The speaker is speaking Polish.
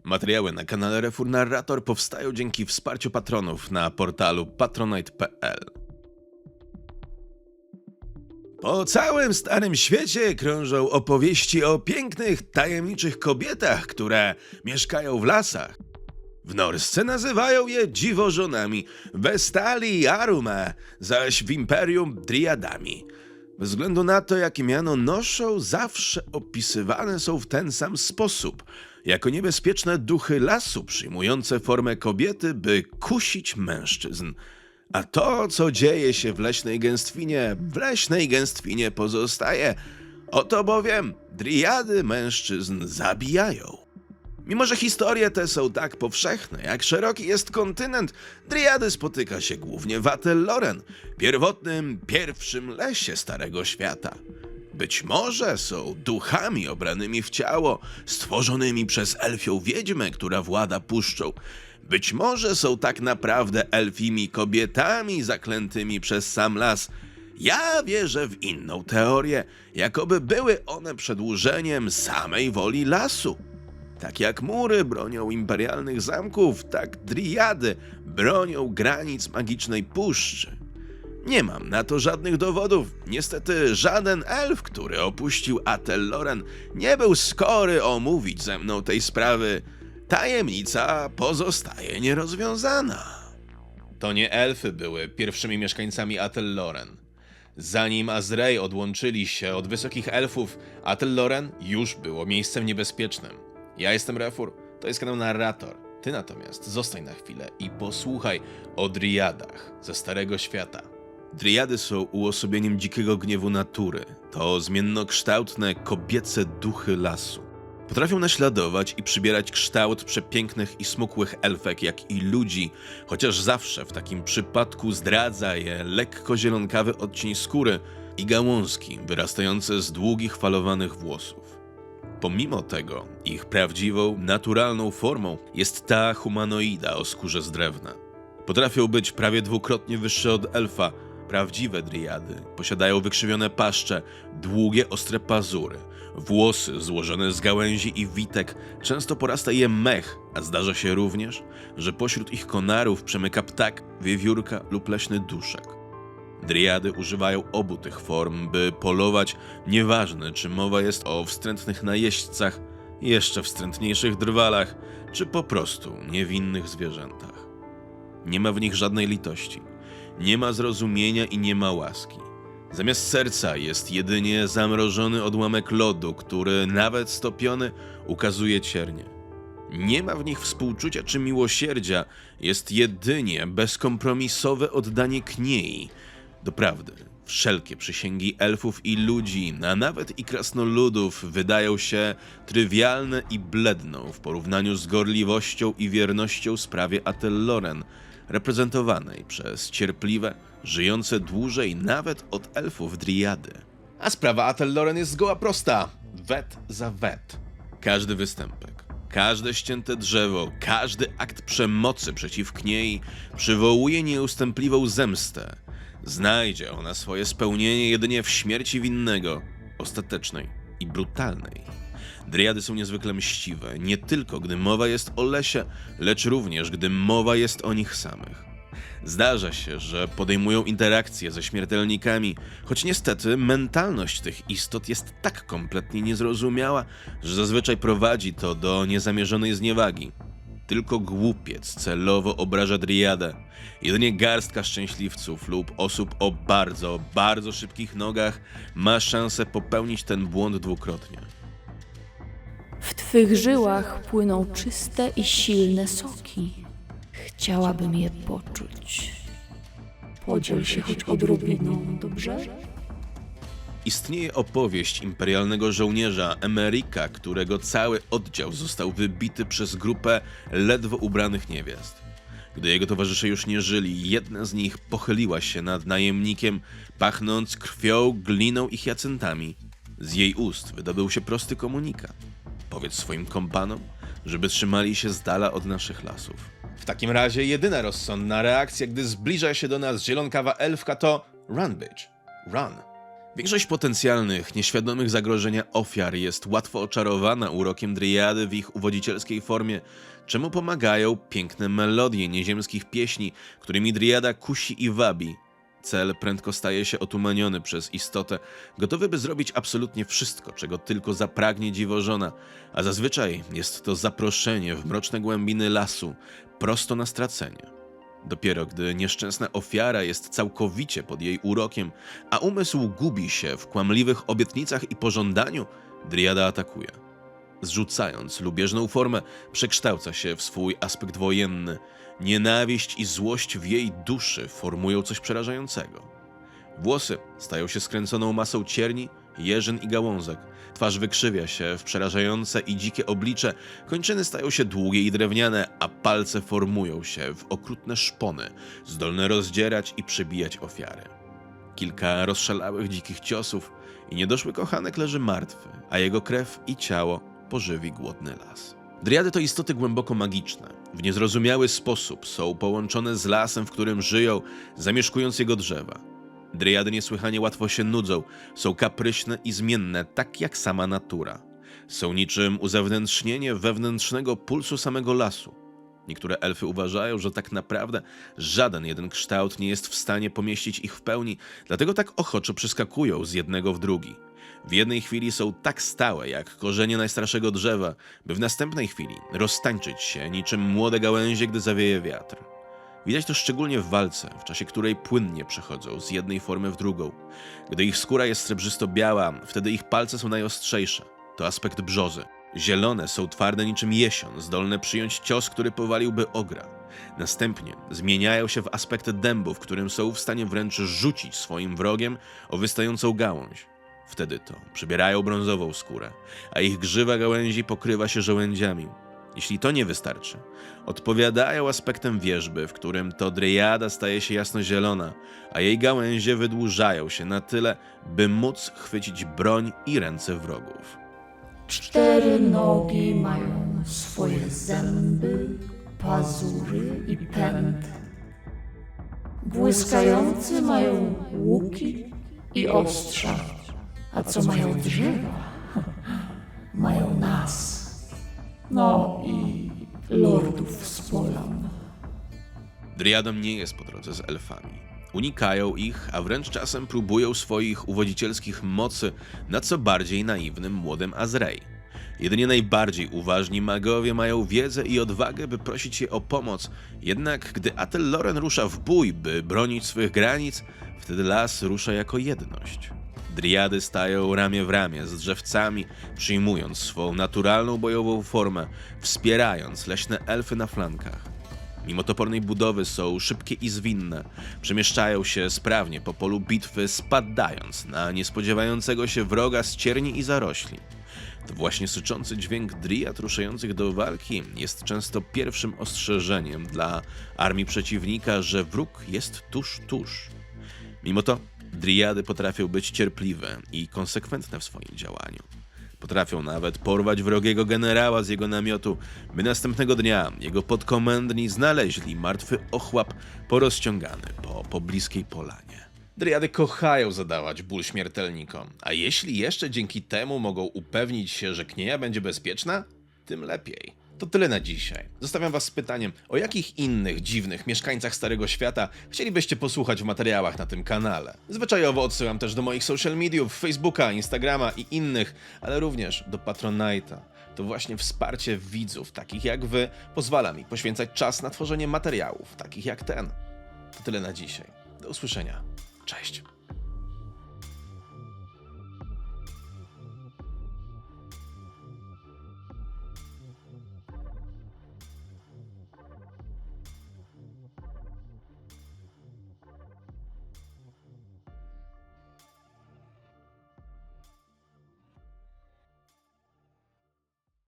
Materiały na kanale Refur Narrator powstają dzięki wsparciu patronów na portalu patronite.pl. Po całym Starym Świecie krążą opowieści o pięknych, tajemniczych kobietach, które mieszkają w lasach. W Norsce nazywają je dziwożonami, w Vestalii i Arume, zaś w Imperium Driadami. Bez względu na to, jakie miano noszą, zawsze opisywane są w ten sam sposób, jako niebezpieczne duchy lasu przyjmujące formę kobiety, by kusić mężczyzn. A to, co dzieje się w leśnej gęstwinie pozostaje. Oto bowiem driady mężczyzn zabijają. Mimo że historie te są tak powszechne, jak szeroki jest kontynent, driady spotyka się głównie w Atelloren, pierwszym lesie Starego Świata. Być może są duchami obranymi w ciało, stworzonymi przez elfią wiedźmę, która włada puszczą. Być może są tak naprawdę elfimi kobietami zaklętymi przez sam las. Ja wierzę w inną teorię, jakoby były one przedłużeniem samej woli lasu. Tak jak mury bronią imperialnych zamków, tak driady bronią granic magicznej puszczy. Nie mam na to żadnych dowodów. Niestety żaden elf, który opuścił Atelloren, nie był skory omówić ze mną tej sprawy. Tajemnica pozostaje nierozwiązana. To nie elfy były pierwszymi mieszkańcami Atelloren. Zanim Azrei odłączyli się od wysokich elfów, Atelloren już było miejscem niebezpiecznym. Ja jestem Refur, to jest kanał Narrator. Ty natomiast zostań na chwilę i posłuchaj o driadach ze Starego Świata. Driady są uosobieniem dzikiego gniewu natury. To zmiennokształtne, kobiece duchy lasu. Potrafią naśladować i przybierać kształt przepięknych i smukłych elfek, jak i ludzi, chociaż zawsze w takim przypadku zdradza je lekko zielonkawy odcień skóry i gałązki wyrastające z długich, falowanych włosów. Pomimo tego, ich prawdziwą, naturalną formą jest ta humanoida o skórze z drewna. Potrafią być prawie dwukrotnie wyższe od elfa. Prawdziwe driady posiadają wykrzywione paszcze, długie, ostre pazury, włosy złożone z gałęzi i witek, często porasta je mech, a zdarza się również, że pośród ich konarów przemyka ptak, wiewiórka lub leśny duszek. Driady używają obu tych form, by polować, nieważne czy mowa jest o wstrętnych najeźdźcach, jeszcze wstrętniejszych drwalach, czy po prostu niewinnych zwierzętach. Nie ma w nich żadnej litości, nie ma zrozumienia i nie ma łaski. Zamiast serca jest jedynie zamrożony odłamek lodu, który nawet stopiony ukazuje ciernie. Nie ma w nich współczucia czy miłosierdzia, jest jedynie bezkompromisowe oddanie kniei. Doprawdy, wszelkie przysięgi elfów i ludzi, a nawet i krasnoludów wydają się trywialne i bledną w porównaniu z gorliwością i wiernością sprawie Atelloren, reprezentowanej przez cierpliwe, żyjące dłużej nawet od elfów driady. A sprawa Atelloren jest zgoła prosta. Wet za wet. Każdy występek, każde ścięte drzewo, każdy akt przemocy przeciw kniei przywołuje nieustępliwą zemstę. Znajdzie ona swoje spełnienie jedynie w śmierci winnego, ostatecznej i brutalnej. Driady są niezwykle mściwe, nie tylko gdy mowa jest o lesie, lecz również gdy mowa jest o nich samych. Zdarza się, że podejmują interakcje ze śmiertelnikami, choć niestety mentalność tych istot jest tak kompletnie niezrozumiała, że zazwyczaj prowadzi to do niezamierzonej zniewagi. Tylko głupiec celowo obraża driadę. Jedynie garstka szczęśliwców lub osób o bardzo, bardzo szybkich nogach ma szansę popełnić ten błąd dwukrotnie. W twych żyłach płyną czyste i silne soki. Chciałabym je poczuć. Podziel się choć odrobiną, dobrze? Istnieje opowieść imperialnego żołnierza Emerika, którego cały oddział został wybity przez grupę ledwo ubranych niewiast. Gdy jego towarzysze już nie żyli, jedna z nich pochyliła się nad najemnikiem, pachnąc krwią, gliną i hyacyntami. Z jej ust wydobył się prosty komunikat. Powiedz swoim kompanom, żeby trzymali się z dala od naszych lasów. W takim razie jedyna rozsądna reakcja, gdy zbliża się do nas zielonkawa elfka, to run, bitch, run. Większość potencjalnych, nieświadomych zagrożenia ofiar jest łatwo oczarowana urokiem driady w ich uwodzicielskiej formie, czemu pomagają piękne melodie nieziemskich pieśni, którymi driada kusi i wabi. Cel prędko staje się otumaniony przez istotę, gotowy by zrobić absolutnie wszystko, czego tylko zapragnie dziwożona, a zazwyczaj jest to zaproszenie w mroczne głębiny lasu, prosto na stracenie. Dopiero gdy nieszczęsna ofiara jest całkowicie pod jej urokiem, a umysł gubi się w kłamliwych obietnicach i pożądaniu, driada atakuje. Zrzucając lubieżną formę, przekształca się w swój aspekt wojenny. Nienawiść i złość w jej duszy formują coś przerażającego. Włosy stają się skręconą masą cierni, jeżyn i gałązek. Twarz wykrzywia się w przerażające i dzikie oblicze, kończyny stają się długie i drewniane, a palce formują się w okrutne szpony, zdolne rozdzierać i przebijać ofiary. Kilka rozszalałych dzikich ciosów i niedoszły kochanek leży martwy, a jego krew i ciało pożywi głodny las. Driady to istoty głęboko magiczne. W niezrozumiały sposób są połączone z lasem, w którym żyją, zamieszkując jego drzewa. Driady niesłychanie łatwo się nudzą, są kapryśne i zmienne, tak jak sama natura. Są niczym uzewnętrznienie wewnętrznego pulsu samego lasu. Niektóre elfy uważają, że tak naprawdę żaden jeden kształt nie jest w stanie pomieścić ich w pełni, dlatego tak ochoczo przeskakują z jednego w drugi. W jednej chwili są tak stałe jak korzenie najstarszego drzewa, by w następnej chwili roztańczyć się niczym młode gałęzie, gdy zawieje wiatr. Widać to szczególnie w walce, w czasie której płynnie przechodzą z jednej formy w drugą. Gdy ich skóra jest srebrzysto-biała, wtedy ich palce są najostrzejsze. To aspekt brzozy. Zielone są twarde niczym jesion, zdolne przyjąć cios, który powaliłby ogra. Następnie zmieniają się w aspekt dębu, w którym są w stanie wręcz rzucić swoim wrogiem o wystającą gałąź. Wtedy to przybierają brązową skórę, a ich grzywa gałęzi pokrywa się żołędziami. Jeśli to nie wystarczy, odpowiadają aspektem wierzby, w którym to driada staje się jasnozielona, a jej gałęzie wydłużają się na tyle, by móc chwycić broń i ręce wrogów. 4 nogi mają swoje zęby, pazury i pęd. Błyskający mają łuki i ostrza, a co mają drzewa, mają nas. No i lordów z Polan. Driadom nie jest po drodze z elfami. Unikają ich, a wręcz czasem próbują swoich uwodzicielskich mocy na co bardziej naiwnym młodym Azrei. Jedynie najbardziej uważni magowie mają wiedzę i odwagę, by prosić je o pomoc, jednak gdy Atel Loren rusza w bój, by bronić swych granic, wtedy las rusza jako jedność. Driady stają ramię w ramię z drzewcami, przyjmując swą naturalną bojową formę, wspierając leśne elfy na flankach. Mimo topornej budowy są szybkie i zwinne, przemieszczają się sprawnie po polu bitwy, spadając na niespodziewającego się wroga z cierni i zarośli. To właśnie syczący dźwięk driad ruszających do walki jest często pierwszym ostrzeżeniem dla armii przeciwnika, że wróg jest tuż. Mimo to driady potrafią być cierpliwe i konsekwentne w swoim działaniu. Potrafią nawet porwać wrogiego generała z jego namiotu, by następnego dnia jego podkomendni znaleźli martwy ochłap porozciągany po pobliskiej polanie. Driady kochają zadawać ból śmiertelnikom, a jeśli jeszcze dzięki temu mogą upewnić się, że knieja będzie bezpieczna, tym lepiej. To tyle na dzisiaj. Zostawiam was z pytaniem, o jakich innych dziwnych mieszkańcach Starego Świata chcielibyście posłuchać w materiałach na tym kanale. Zwyczajowo odsyłam też do moich social mediów, Facebooka, Instagrama i innych, ale również do Patronite'a. To właśnie wsparcie widzów, takich jak wy, pozwala mi poświęcać czas na tworzenie materiałów, takich jak ten. To tyle na dzisiaj. Do usłyszenia. Cześć.